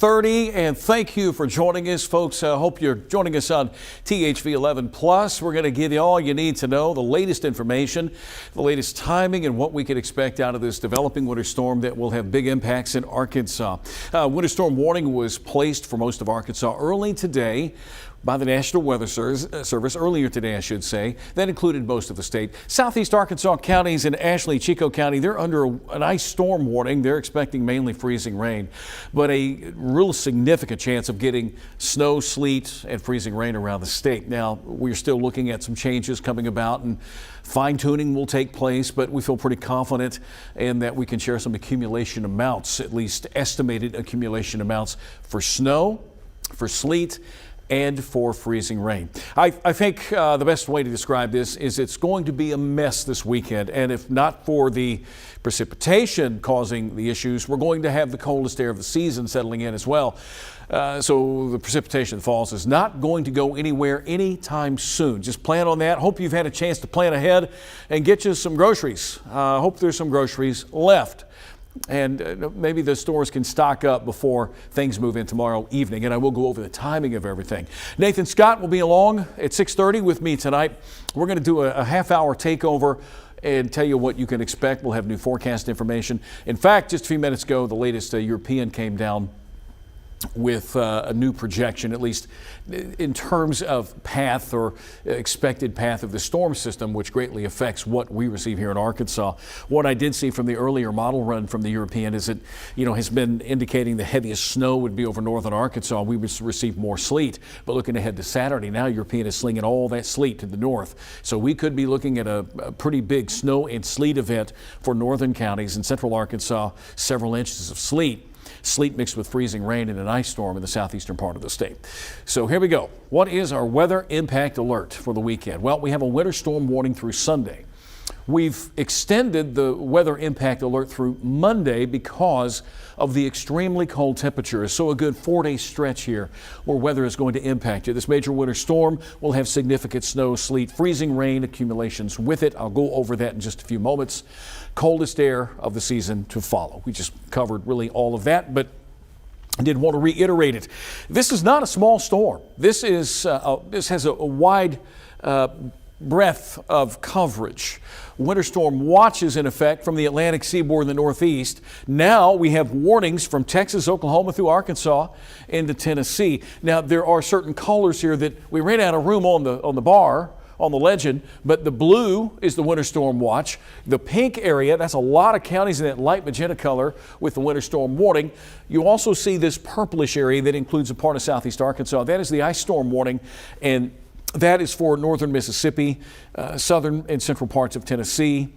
6:30, and thank you for joining us, folks. I hope you're joining us on THV 11 Plus. We're going to give you all you need to know, the latest information, the latest timing, and what we can expect out of this developing winter storm that will have big impacts in Arkansas. Winter storm warning was placed for most of Arkansas early today by the National Weather Service earlier today, I should say. That included most of the state. Southeast Arkansas counties and Ashley, Chico County, they're under an ice storm warning. They're expecting mainly freezing rain, but a real significant chance of getting snow, sleet, and freezing rain around the state. Now, we're still looking at some changes coming about, and fine-tuning will take place, but we feel pretty confident in that we can share some accumulation amounts, at least estimated accumulation amounts for snow, for sleet, and for freezing rain. I think the best way to describe this is it's going to be a mess this weekend, and if not for the precipitation causing the issues, we're going to have the coldest air of the season settling in as well. So the precipitation that falls is not going to go anywhere anytime soon. Just plan on that. Hope you've had a chance to plan ahead and get you some groceries. Hope there's some groceries left. And maybe the stores can stock up before things move in tomorrow evening. And I will go over the timing of everything. Nathan Scott will be along at 6:30 with me tonight. We're going to do a half-hour takeover and tell you what you can expect. We'll have new forecast information. In fact, just a few minutes ago, the latest European came down with a new projection, at least in terms of path or expected path of the storm system, which greatly affects what we receive here in Arkansas. What I did see from the earlier model run from the European is it, has been indicating the heaviest snow would be over northern Arkansas. We would receive more sleet, but looking ahead to Saturday, now European is slinging all that sleet to the north. So we could be looking at a pretty big snow and sleet event for northern counties. In central Arkansas, several inches of sleet. Sleet mixed with freezing rain and an ice storm in the southeastern part of the state. So here we go. What is our weather impact alert for the weekend? Well, we have a winter storm warning through Sunday. We've extended the weather impact alert through Monday because of the extremely cold temperatures. So a good 4-day stretch here where weather is going to impact you. This major winter storm will have significant snow, sleet, freezing rain accumulations with it. I'll go over that in just a few moments. Coldest air of the season to follow. We just covered really all of that, but I did want to reiterate it. This is not a small storm. This has a wide breadth of coverage. Winter storm watches in effect from the Atlantic seaboard in the northeast. Now we have warnings from Texas, Oklahoma through Arkansas into Tennessee. Now there are certain colors here that we ran out of room on the bar, on the legend, but the blue is the winter storm watch. The pink area, that's a lot of counties in that light magenta color with the winter storm warning. You also see this purplish area that includes a part of southeast Arkansas. That is the ice storm warning, and that is for northern Mississippi, southern and central parts of Tennessee.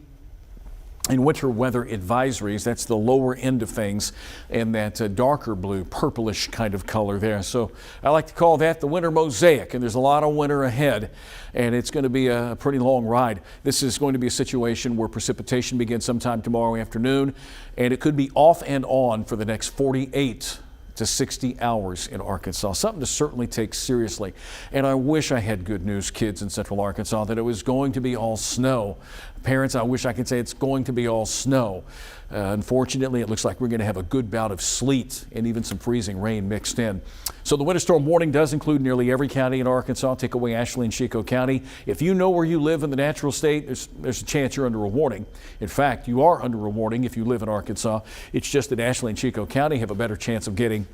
And winter weather advisories, that's the lower end of things, and that darker blue, purplish kind of color there. So I like to call that the winter mosaic, and there's a lot of winter ahead, and it's going to be a pretty long ride. This is going to be a situation where precipitation begins sometime tomorrow afternoon, and it could be off and on for the next 48 to 60 hours in Arkansas. Something to certainly take seriously. And I wish I had good news, kids in central Arkansas, that it was going to be all snow. Parents, I wish I could say it's going to be all snow. Unfortunately, it looks like we're going to have a good bout of sleet and even some freezing rain mixed in. So the winter storm warning does include nearly every county in Arkansas. Take away Ashley and Chico County. If you know where you live in the natural state, there's a chance you're under a warning. In fact, you are under a warning if you live in Arkansas. It's just that Ashley and Chico County have a better chance of getting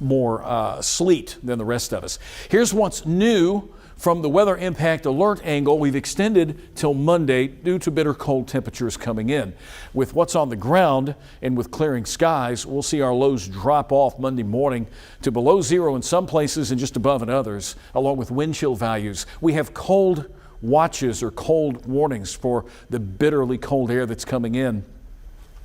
more sleet than the rest of us. Here's what's new from the weather impact alert angle. We've extended till Monday due to bitter cold temperatures coming in. With what's on the ground and with clearing skies, we'll see our lows drop off Monday morning to below zero in some places and just above in others, along with wind chill values. We have cold watches or cold warnings for the bitterly cold air that's coming in.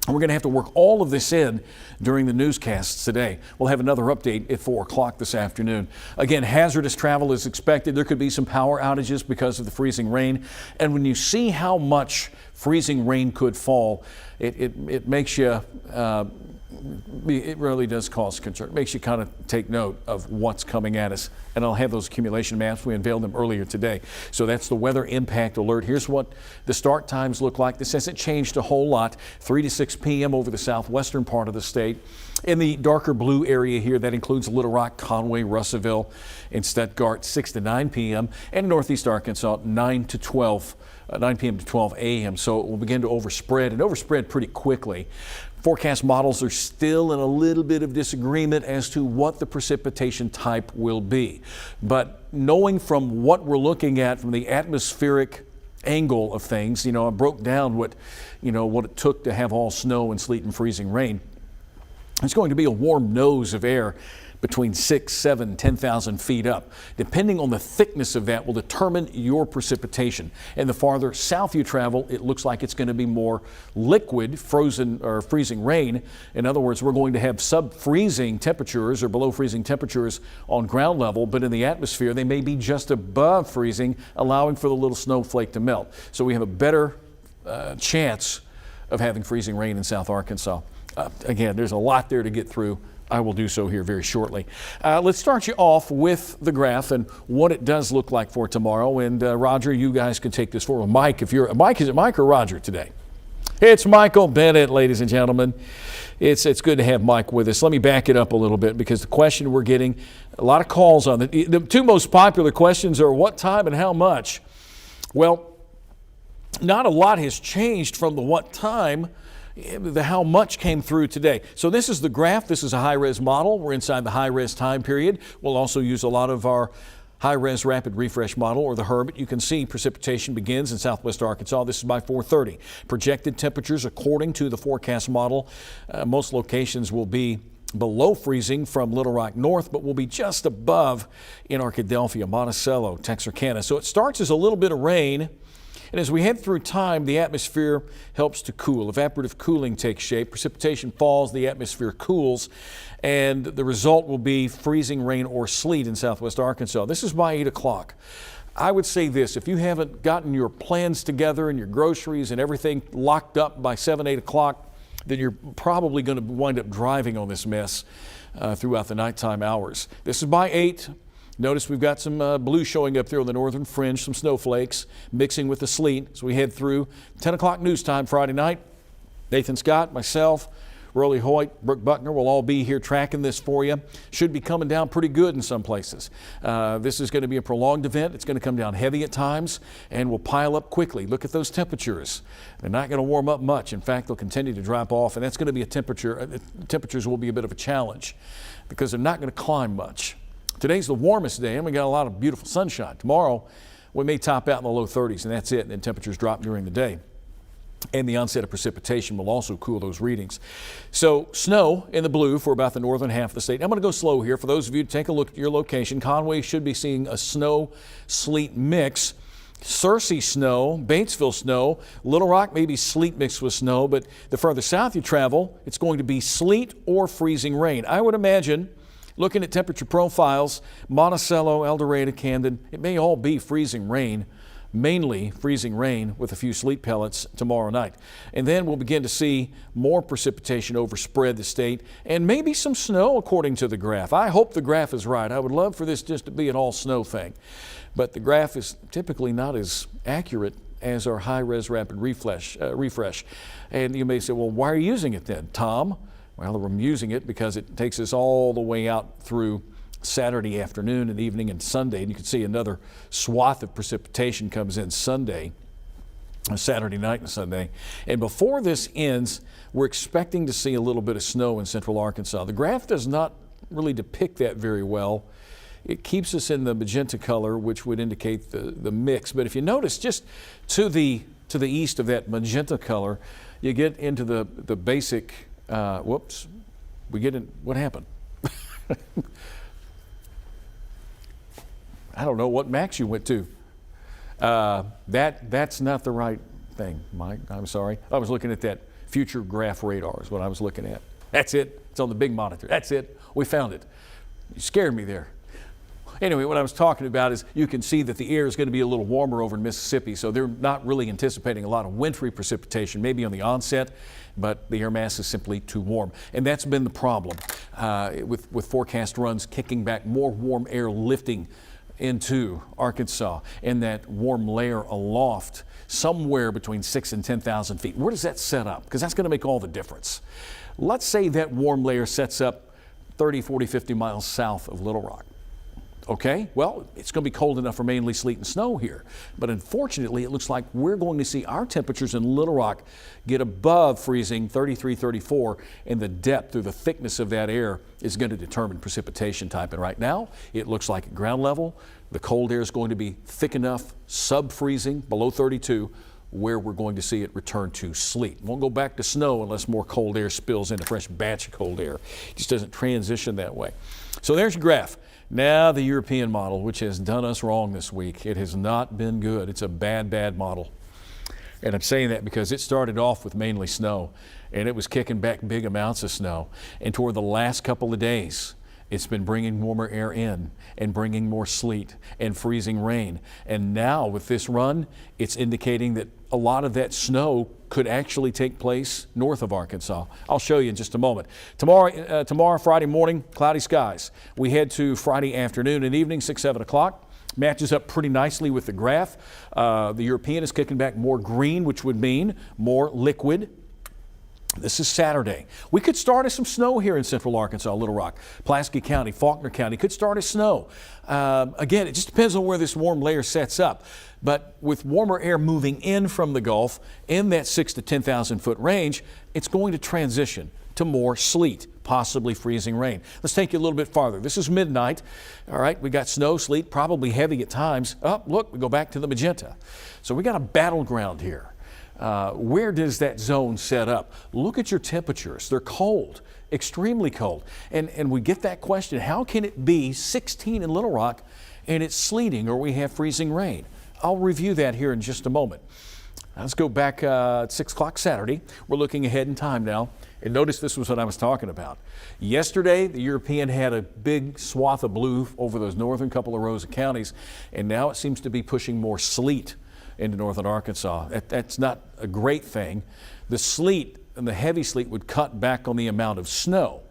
We're going to have to work all of this in during the newscasts today. We'll have another update at 4 o'clock this afternoon. Again, hazardous travel is expected. There could be some power outages because of the freezing rain. And when you see how much freezing rain could fall, it makes you it really does cause concern. It makes you kind of take note of what's coming at us. And I'll have those accumulation maps. We unveiled them earlier today. So that's the weather impact alert. Here's what the start times look like. This hasn't changed a whole lot. 3 to 6 p.m. over the southwestern part of the state. In the darker blue area here, that includes Little Rock, Conway, Russellville, and Stuttgart, 6 to 9 p.m. and northeast Arkansas, 9 to 12, 9 p.m. to 12 a.m. So it will begin to overspread and overspread pretty quickly. Forecast models are still in a little bit of disagreement as to what the precipitation type will be. But knowing from what we're looking at from the atmospheric angle of things, I broke down what it took to have all snow and sleet and freezing rain. It's going to be a warm nose of air between 6, 7, 10,000 feet up. Depending on the thickness of that will determine your precipitation. And the farther south you travel, it looks like it's going to be more liquid, frozen or freezing rain. In other words, we're going to have sub-freezing temperatures or below freezing temperatures on ground level, but in the atmosphere they may be just above freezing, allowing for the little snowflake to melt. So we have a better chance of having freezing rain in South Arkansas. Again, there's a lot there to get through. I will do so here very shortly. Let's start you off with the graph and what it does look like for tomorrow. And Roger, you guys can take this forward. Mike, is it Mike or Roger today? It's Michael Bennett, ladies and gentlemen. It's good to have Mike with us. Let me back it up a little bit because the question we're getting, a lot of calls on it. The two most popular questions are what time and how much. Well, not a lot has changed from the what time. The how much came through today. So this is the graph. This is a high-res model. We're inside the high-res time period. We'll also use a lot of our high-res rapid refresh model or the HRB. You can see precipitation begins in southwest Arkansas. This is by 4:30. Projected temperatures according to the forecast model. Most locations will be below freezing from Little Rock north, but will be just above in Arkadelphia, Monticello, Texarkana. So it starts as a little bit of rain. And as we head through time, the atmosphere helps to cool. Evaporative cooling takes shape. Precipitation falls, the atmosphere cools, and the result will be freezing rain or sleet in southwest Arkansas. This is by 8 o'clock. I would say this, if you haven't gotten your plans together and your groceries and everything locked up by 7, 8 o'clock, then you're probably going to wind up driving on this mess throughout the nighttime hours. This is by 8. Notice we've got some blue showing up there on the northern fringe, some snowflakes mixing with the sleet. So we head through 10 o'clock news time Friday night. Nathan Scott, myself, Rolly Hoyt, Brooke Buckner will all be here tracking this for you. Should be coming down pretty good in some places. This is going to be a prolonged event. It's going to come down heavy at times and will pile up quickly. Look at those temperatures. They're not going to warm up much. In fact, they'll continue to drop off, and that's going to be a temperatures will be a bit of a challenge because they're not going to climb much. Today's the warmest day, and we got a lot of beautiful sunshine. Tomorrow, we may top out in the low 30s, and that's it, and then temperatures drop during the day. And the onset of precipitation will also cool those readings. So snow in the blue for about the northern half of the state. I'm going to go slow here. For those of you to take a look at your location, Conway should be seeing a snow-sleet mix. Searcy snow, Batesville snow, Little Rock maybe sleet mixed with snow, but the further south you travel, it's going to be sleet or freezing rain. I would imagine, looking at temperature profiles, Monticello, El Dorado, Camden, it may all be freezing rain, mainly freezing rain with a few sleet pellets tomorrow night. And then we'll begin to see more precipitation overspread the state and maybe some snow according to the graph. I hope the graph is right. I would love for this just to be an all snow thing. But the graph is typically not as accurate as our high-res rapid refresh. And you may say, well, why are you using it then, Tom? Well, I'm using it because it takes us all the way out through Saturday afternoon and evening and Sunday. And you can see another swath of precipitation comes in Sunday, Saturday night and Sunday. And before this ends, we're expecting to see a little bit of snow in central Arkansas. The graph does not really depict that very well. It keeps us in the magenta color, which would indicate the mix. But if you notice, just to the east of that magenta color, you get into the basic. Whoops, we get in, what happened? I don't know what max you went to. That's not the right thing, Mike, I'm sorry. I was looking at that future graph radar is what I was looking at. That's it, it's on the big monitor, that's it, we found it. You scared me there. Anyway, what I was talking about is you can see that the air is going to be a little warmer over in Mississippi, so they're not really anticipating a lot of wintry precipitation, maybe on the onset, but the air mass is simply too warm. And that's been the problem with forecast runs kicking back more warm air lifting into Arkansas and that warm layer aloft somewhere between 6,000 and 10,000 feet. Where does that set up? Because that's going to make all the difference. Let's say that warm layer sets up 30, 40, 50 miles south of Little Rock. Okay, well, it's going to be cold enough for mainly sleet and snow here. But unfortunately, it looks like we're going to see our temperatures in Little Rock get above freezing, 33, 34, and the depth or the thickness of that air is going to determine precipitation type. And right now, it looks like at ground level, the cold air is going to be thick enough, sub-freezing, below 32, where we're going to see it return to sleet. Won't go back to snow unless more cold air spills in, a fresh batch of cold air. It just doesn't transition that way. So there's your graph. Now the European model, which has done us wrong this week. It has not been good. It's a bad, bad model. And I'm saying that because it started off with mainly snow, and it was kicking back big amounts of snow. And toward the last couple of days, it's been bringing warmer air in and bringing more sleet and freezing rain. And now with this run, it's indicating that a lot of that snow could actually take place north of Arkansas. I'll show you in just a moment. Tomorrow, Friday morning, cloudy skies. We head to Friday afternoon and evening, 6, 7 o'clock. Matches up pretty nicely with the graph. The European is kicking back more green, which would mean more liquid. This is Saturday. We could start as some snow here in central Arkansas, Little Rock, Pulaski County, Faulkner County. Could start as snow. Again, it just depends on where this warm layer sets up. But with warmer air moving in from the Gulf in that 6,000 to 10,000 foot range, it's going to transition to more sleet, possibly freezing rain. Let's take you a little bit farther. This is midnight. All right, we got snow, sleet, probably heavy at times. Oh, look, we go back to the magenta. So we got a battleground here. Where does that zone set up? Look at your temperatures. They're cold, extremely cold. And we get that question, how can it be 16 in Little Rock and it's sleeting or we have freezing rain? I'll review that here in just a moment. Let's go back at 6 o'clock Saturday. We're looking ahead in time now. And notice this was what I was talking about. Yesterday, the European had a big swath of blue over those northern couple of rows of counties, and now it seems to be pushing more sleet into northern Arkansas. That's not a great thing. The sleet and the heavy sleet would cut back on the amount of snow,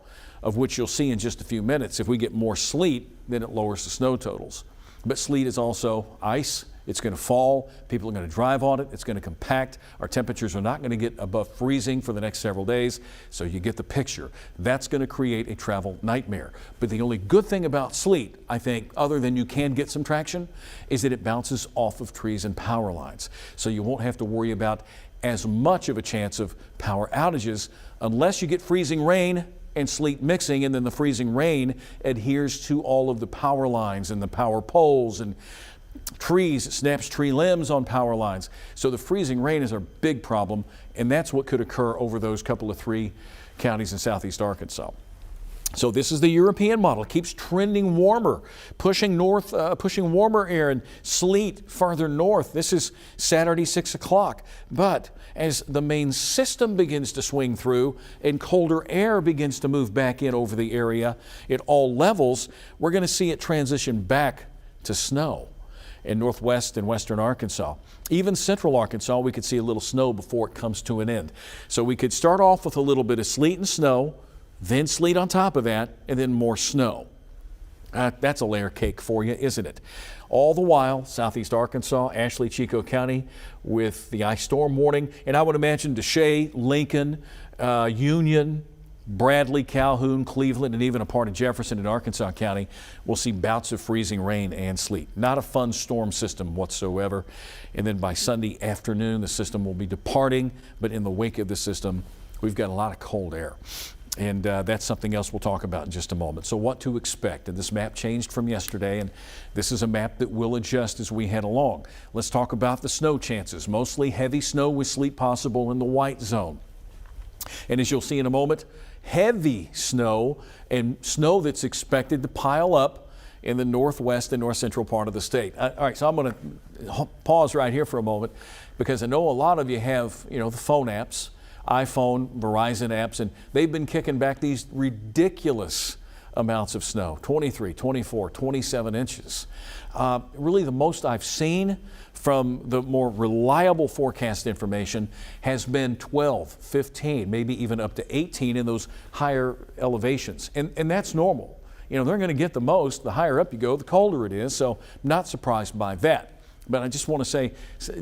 of which you'll see in just a few minutes. If we get more sleet, then it lowers the snow totals. But sleet is also ice. It's going to fall. People are going to drive on it. It's going to compact. Our temperatures are not going to get above freezing for the next several days. So you get the picture. That's going to create a travel nightmare. But the only good thing about sleet, I think, other than you can get some traction, is that it bounces off of trees and power lines. So you won't have to worry about as much of a chance of power outages unless you get freezing rain and sleet mixing, and then the freezing rain adheres to all of the power lines and the power poles and trees. It snaps tree limbs on power lines. So the freezing rain is a big problem, and that's what could occur over those couple of 3 counties in southeast Arkansas. So this is the European model. It keeps trending warmer, pushing north, pushing warmer air and sleet farther north. This is Saturday, 6 o'clock. But as the main system begins to swing through and colder air begins to move back in over the area at all levels, we're going to see it transition back to snow in northwest and western Arkansas. Even central Arkansas, we could see a little snow before it comes to an end. So we could start off with a little bit of sleet and snow, then sleet on top of that, and then more snow. That's a layer cake for you, isn't it? All the while, southeast Arkansas, Ashley, Chico County with the ice storm warning. And I would imagine Deshay, Lincoln, Union, Bradley, Calhoun, Cleveland, and even a part of Jefferson and Arkansas County will see bouts of freezing rain and sleet. Not a fun storm system whatsoever. And then by Sunday afternoon, the system will be departing, but in the wake of the system, we've got a lot of cold air. And that's something else we'll talk about in just a moment. So what to expect? And this map changed from yesterday, and this is a map that will adjust as we head along. Let's talk about the snow chances. Mostly heavy snow with sleet possible in the white zone. And as you'll see in a moment, heavy snow and snow that's expected to pile up in the northwest and north central part of the state. All right, so I'm going to pause right here for a moment because I know a lot of you have, the phone apps, iPhone, Verizon apps, and they've been kicking back these ridiculous amounts of snow, 23, 24, 27 inches. Really the most I've seen from the more reliable forecast information has been 12, 15, maybe even up to 18 in those higher elevations. And that's normal. You know, they're going to get the most. The higher up you go, the colder it is. So not surprised by that. But I just want to say,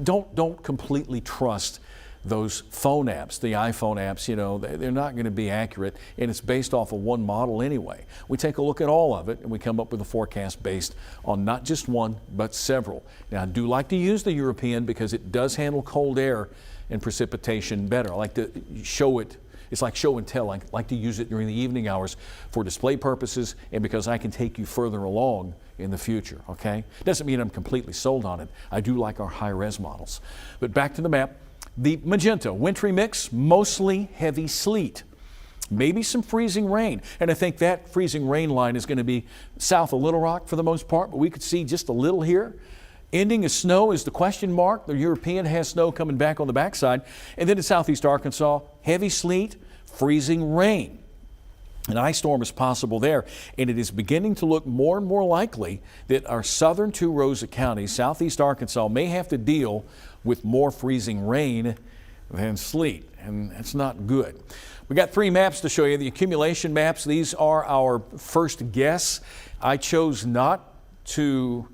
don't completely trust those phone apps, the iPhone apps. You know, they're not going to be accurate, and it's based off of one model anyway. We take a look at all of it, and we come up with a forecast based on not just one, but several. Now, I do like to use the European because it does handle cold air and precipitation better. I like to show it. It's like show and tell. I like to use it during the evening hours for display purposes and because I can take you further along in the future, okay? Doesn't mean I'm completely sold on it. I do like our high-res models. But back to the map. The magenta, wintry mix, mostly heavy sleet. Maybe some freezing rain. And I think that freezing rain line is going to be south of Little Rock for the most part, but we could see just a little here. Ending in snow is the question mark. The European has snow coming back on the backside. And then in southeast Arkansas, heavy sleet, freezing rain. An ice storm is possible there, and it is beginning to look more and more likely that our southern two Rosa counties, southeast Arkansas, may have to deal with more freezing rain than sleet, and that's not good. We got three maps to show you, the accumulation maps. These are our first guess. I chose not to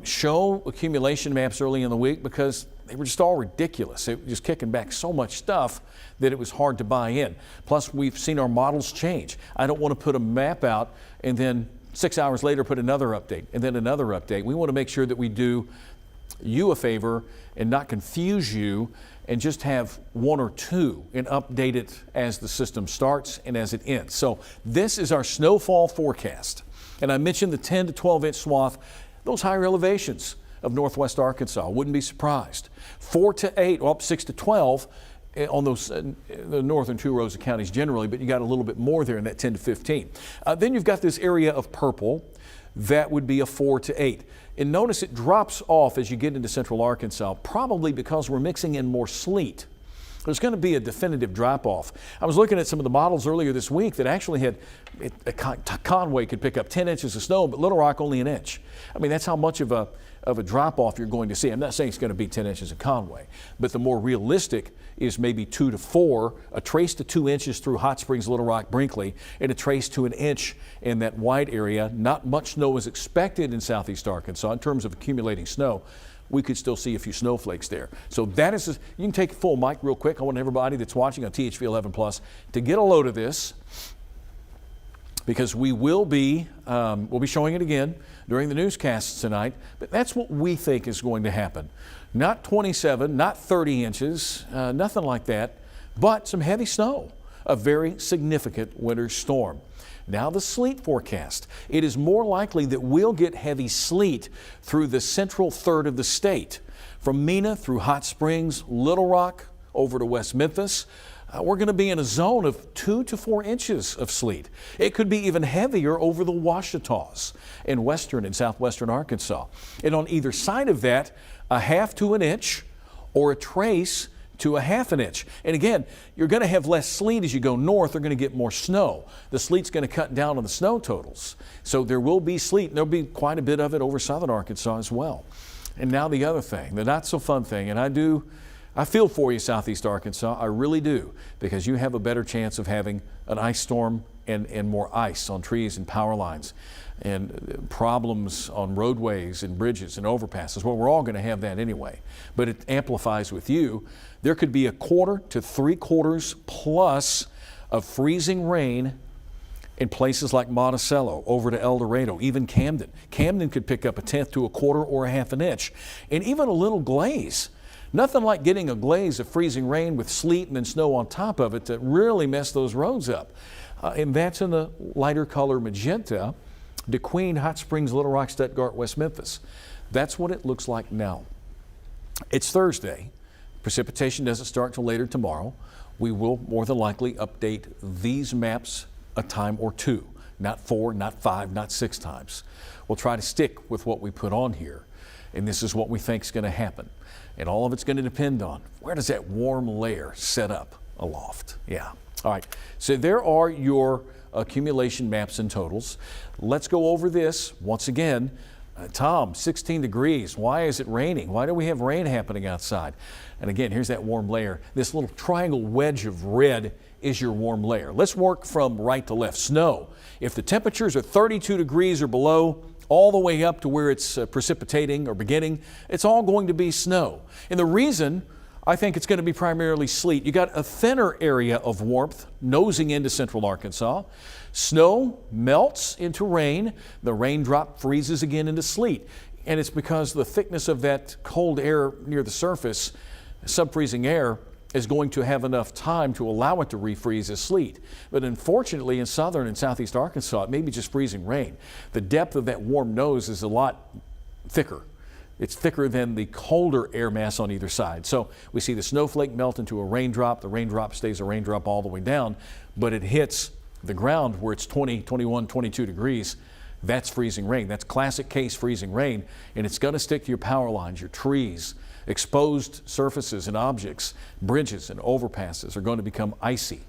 show accumulation maps early in the week because they were just all ridiculous. It was just kicking back so much stuff that it was hard to buy in. Plus, we've seen our models change. I don't want to put a map out and then 6 hours later put another update and then another update. We want to make sure that we do you a favor and not confuse you and just have one or two and update it as the system starts and as it ends. So this is our snowfall forecast. And I mentioned the 10 to 12 inch swath, those higher elevations of northwest Arkansas. Wouldn't be surprised. 4 to 8, well, up 6 to 12 on those the northern two Rosa counties generally, but you got a little bit more there in that 10 to 15. Then you've got this area of purple. That would be a 4 to 8. And notice it drops off as you get into central Arkansas, probably because we're mixing in more sleet. There's going to be a definitive drop-off. I was looking at some of the models earlier this week that actually had, Conway could pick up 10 inches of snow, but Little Rock only an inch. I mean, that's how much of a drop-off you're going to see. I'm not saying it's going to be 10 inches in Conway, but the more realistic is maybe 2 to 4, a trace to 2 inches through Hot Springs, Little Rock, Brinkley, and a trace to an inch in that wide area. Not much snow is expected in southeast Arkansas in terms of accumulating snow. We could still see a few snowflakes there. So that is, you can take a full mic real quick. I want everybody that's watching on THV 11 Plus to get a load of this, because we will be, we'll be showing it again during the newscasts tonight. But that's what we think is going to happen. Not 27, not 30 inches, nothing like that, but some heavy snow, a very significant winter storm. Now the sleet forecast. It is more likely that we'll get heavy sleet through the central third of the state. From Mena through Hot Springs, Little Rock, over to West Memphis. We're going to be in a zone of 2 to 4 inches of sleet. It could be even heavier over the Ouachitas in western and southwestern Arkansas. And on either side of that, a half to an inch or a trace to a half an inch. And again, you're going to have less sleet as you go north. They're going to get more snow. The sleet's going to cut down on the snow totals. So there will be sleet, and there'll be quite a bit of it over southern Arkansas as well. And now the other thing, the not so fun thing, and I feel for you, southeast Arkansas, I really do, because you have a better chance of having an ice storm and more ice on trees and power lines and problems on roadways and bridges and overpasses. Well, we're all going to have that anyway, but it amplifies with you. There could be 1/4 to 3/4 plus of freezing rain in places like Monticello, over to El Dorado, even Camden. Camden could pick up 1/10 to 1/4 or a half an inch, and even a little glaze. Nothing like getting a glaze of freezing rain with sleet and then snow on top of it to really mess those roads up. And that's in the lighter color magenta, DeQueen, Hot Springs, Little Rock, Stuttgart, West Memphis. That's what it looks like now. It's Thursday. Precipitation doesn't start till later tomorrow. We will more than likely update these maps a time or two, not 4, not 5, not 6 times. We'll try to stick with what we put on here, and this is what we think is going to happen. And all of it's going to depend on where does that warm layer set up aloft. Yeah. All right. So there are your accumulation maps and totals. Let's go over this once again. Tom, 16 degrees. Why is it raining? Why do we have rain happening outside? And again, here's that warm layer. This little triangle wedge of red is your warm layer. Let's work from right to left. Snow. If the temperatures are 32 degrees or below, all the way up to where it's precipitating or beginning, it's all going to be snow. And the reason I think it's going to be primarily sleet. You got a thinner area of warmth nosing into central Arkansas. Snow melts into rain. The raindrop freezes again into sleet. And it's because the thickness of that cold air near the surface, subfreezing air, is going to have enough time to allow it to refreeze as sleet. But unfortunately, in southern and southeast Arkansas, it may be just freezing rain. The depth of that warm nose is a lot thicker. It's thicker than the colder air mass on either side. So we see the snowflake melt into a raindrop. The raindrop stays a raindrop all the way down, but it hits the ground where it's 20, 21, 22 degrees. That's freezing rain. That's classic case freezing rain, and it's going to stick to your power lines, your trees. Exposed surfaces and objects, bridges and overpasses are going to become icy.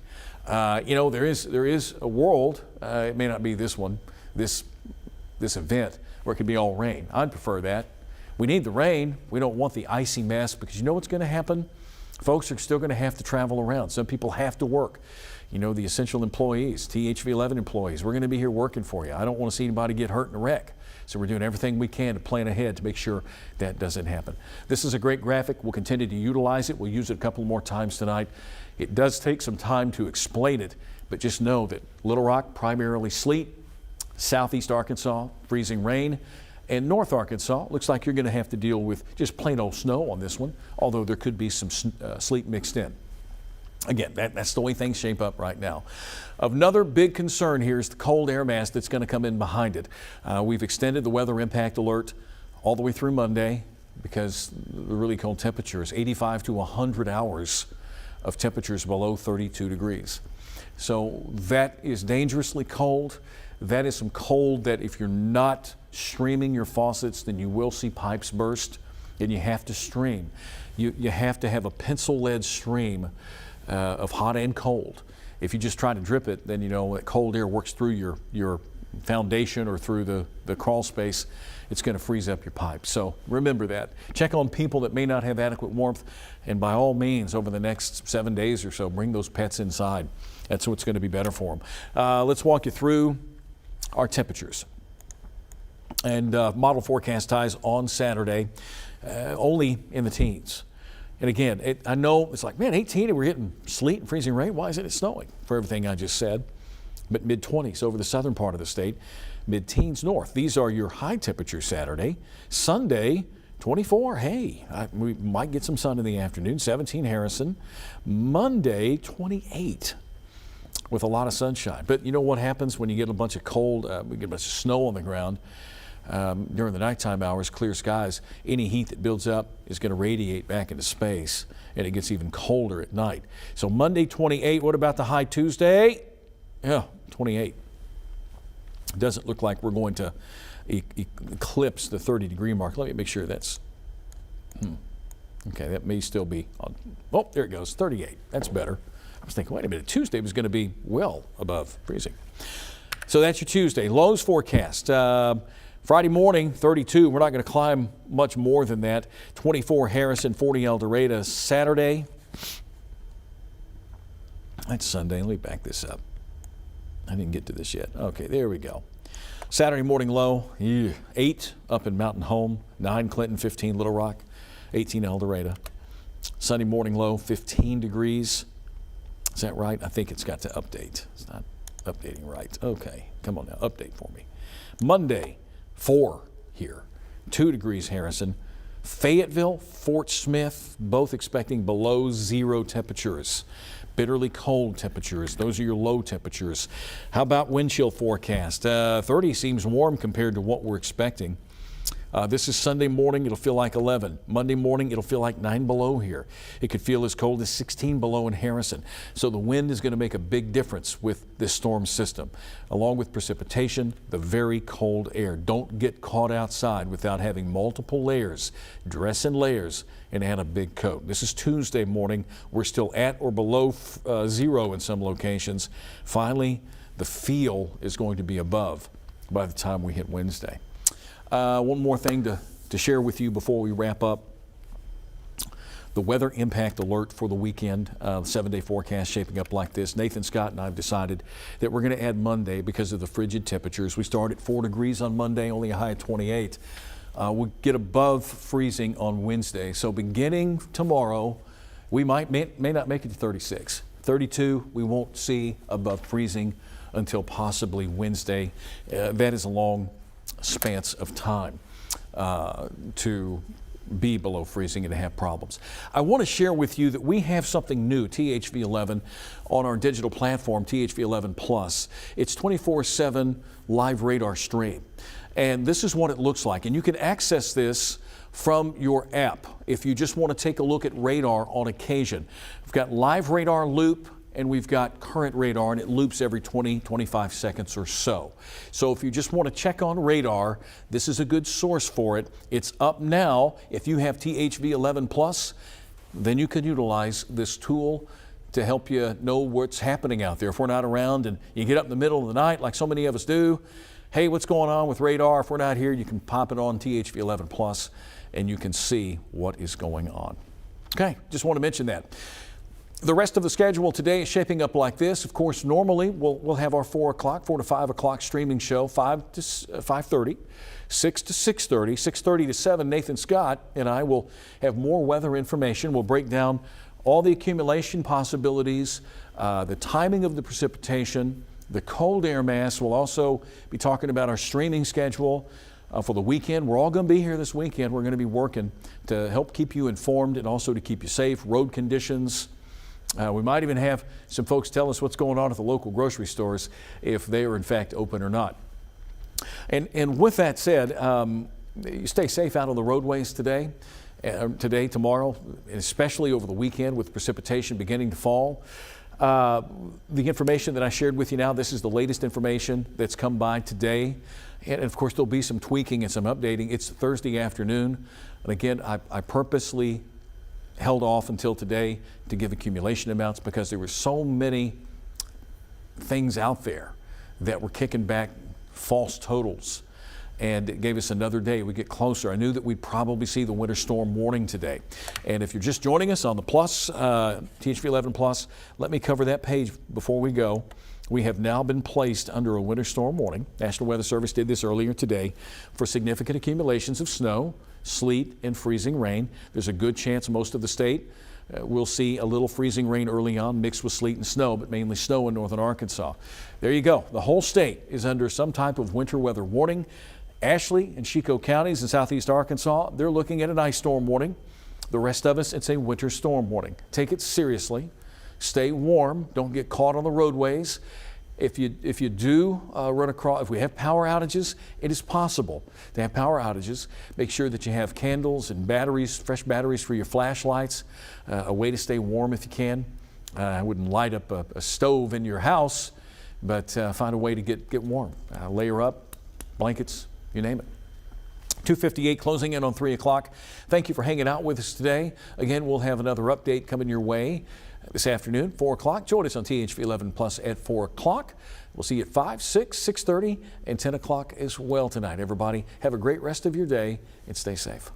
There is a world, it may not be this one, this event, where it could be all rain. I'd prefer that. We need the rain. We don't want the icy mess, because you know what's going to happen? Folks are still going to have to travel around. Some people have to work. You know, the essential employees, THV11 employees, we're going to be here working for you. I don't want to see anybody get hurt in a wreck. So we're doing everything we can to plan ahead to make sure that doesn't happen. This is a great graphic. We'll continue to utilize it. We'll use it a couple more times tonight. It does take some time to explain it, but just know that Little Rock, primarily sleet, southeast Arkansas, freezing rain, and North Arkansas, looks like you're going to have to deal with just plain old snow on this one, although there could be some sleet mixed in. Again, that's the way things shape up right now. Another big concern here is the cold air mass that's going to come in behind it. We've extended the weather impact alert all the way through Monday because the really cold temperatures, 85 to 100 hours of temperatures below 32 degrees. So that is dangerously cold. That is some cold that if you're not streaming your faucets, then you will see pipes burst, and you have to stream. You have to have a pencil lead stream of hot and cold. If you just try to drip it, then you know that cold air works through your foundation or through the crawl space. It's going to freeze up your pipe. So remember that. Check on people that may not have adequate warmth, and by all means, over the next 7 days or so, bring those pets inside. That's what's going to be better for them. Let's walk you through our temperatures. And model forecast highs on Saturday, only in the teens. And again, I know it's like, man, 18 and we're getting sleet and freezing rain. Why isn't it snowing? For everything I just said. But mid-20s over the southern part of the state, mid-teens north. These are your high temperatures Saturday. Sunday, 24. Hey, we might get some sun in the afternoon. 17 Harrison. Monday, 28 with a lot of sunshine. But you know what happens when you get a bunch of cold, we get a bunch of snow on the ground? During the nighttime hours, clear skies, any heat that builds up is going to radiate back into space, and it gets even colder at night. So Monday, 28. What about the high Tuesday? Yeah, 28. Doesn't look like we're going to eclipse the 30-degree mark. Let me make sure that's, okay, that may still be on. Oh, there it goes, 38. That's better. I was thinking, wait a minute, Tuesday was going to be well above freezing. So that's your Tuesday. Lows forecast. Friday morning, 32. We're not going to climb much more than that. 24 Harrison, 40 El Dorado. Saturday, that's Sunday. Let me back this up. I didn't get to this yet. Okay, there we go. Saturday morning low, 8 up in Mountain Home, 9 Clinton, 15 Little Rock, 18 El Dorado. Sunday morning low, 15 degrees. Is that right? I think it's got to update. It's not updating right. Okay, come on now, update for me. Monday, 4 here, 2 degrees Harrison. Fayetteville, Fort Smith, both expecting below 0 temperatures. Bitterly cold temperatures. Those are your low temperatures. How about wind chill forecast? 30 seems warm compared to what we're expecting. This is Sunday morning, it'll feel like 11. Monday morning, it'll feel like 9 below here. It could feel as cold as 16 below in Harrison. So the wind is going to make a big difference with this storm system, along with precipitation, the very cold air. Don't get caught outside without having multiple layers. Dress in layers and add a big coat. This is Tuesday morning. We're still at or below 0 in some locations. Finally, the feel is going to be above by the time we hit Wednesday. One more thing to share with you before we wrap up. The weather impact alert for the weekend, 7-day forecast shaping up like this. Nathan Scott and I have decided that we're going to add Monday because of the frigid temperatures. We start at 4 degrees on Monday, only a high of 28. We'll get above freezing on Wednesday. So beginning tomorrow, we may not make it to 36. 32, we won't see above freezing until possibly Wednesday. That is a long span of time to be below freezing and to have problems. I want to share with you that we have something new, THV11, on our digital platform, THV11 Plus. It's 24/7 live radar stream. And this is what it looks like. And you can access this from your app if you just want to take a look at radar on occasion. We've got live radar loop, and we've got current radar, and it loops every 20-25 seconds or so. So if you just want to check on radar, this is a good source for it. It's up now. If you have THV11 Plus, then you can utilize this tool to help you know what's happening out there. If we're not around and you get up in the middle of the night, like so many of us do, hey, what's going on with radar? If we're not here, you can pop it on THV11 Plus, and you can see what is going on. Okay, just want to mention that. The rest of the schedule today is shaping up like this. Of course, normally we'll have our 4 to 5 o'clock streaming show, 5 to 5:30, 6 to 6:30, 6:30 to 7. Nathan Scott and I will have more weather information. We'll break down all the accumulation possibilities, the timing of the precipitation, the cold air mass. We'll also be talking about our streaming schedule for the weekend. We're all going to be here this weekend. We're going to be working to help keep you informed and also to keep you safe, road conditions. We might even have some folks tell us what's going on at the local grocery stores, if they are in fact open or not. And with that said, you stay safe out on the roadways today, tomorrow, and especially over the weekend with precipitation beginning to fall. The information that I shared with you now, this is the latest information that's come by today. And of course, there'll be some tweaking and some updating. It's Thursday afternoon. And again, I purposely held off until today to give accumulation amounts because there were so many things out there that were kicking back false totals, and it gave us another day. We get closer. I knew that we'd probably see the winter storm warning today. And if you're just joining us on the Plus, THV11 Plus, let me cover that page before we go. We have now been placed under a winter storm warning. National Weather Service did this earlier today for significant accumulations of snow, sleet, and freezing rain. There's a good chance most of the state will see a little freezing rain early on mixed with sleet and snow, but mainly snow in northern Arkansas. There you go. The whole state is under some type of winter weather warning. Ashley and Chico counties in southeast Arkansas, they're looking at an ice storm warning. The rest of us, it's a winter storm warning. Take it seriously. Stay warm. Don't get caught on the roadways. If you do run across, if we have power outages, it is possible to have power outages. Make sure that you have candles and batteries, fresh batteries for your flashlights, a way to stay warm if you can. I wouldn't light up a stove in your house, but find a way to get warm. Layer up, blankets, you name it. 2:58 closing in on 3 o'clock. Thank you for hanging out with us today. Again, we'll have another update coming your way this afternoon, 4 o'clock. Join us on THV11 Plus at 4 o'clock. We'll see you at 5, 6, 6:30, and 10 o'clock as well tonight. Everybody, have a great rest of your day and stay safe.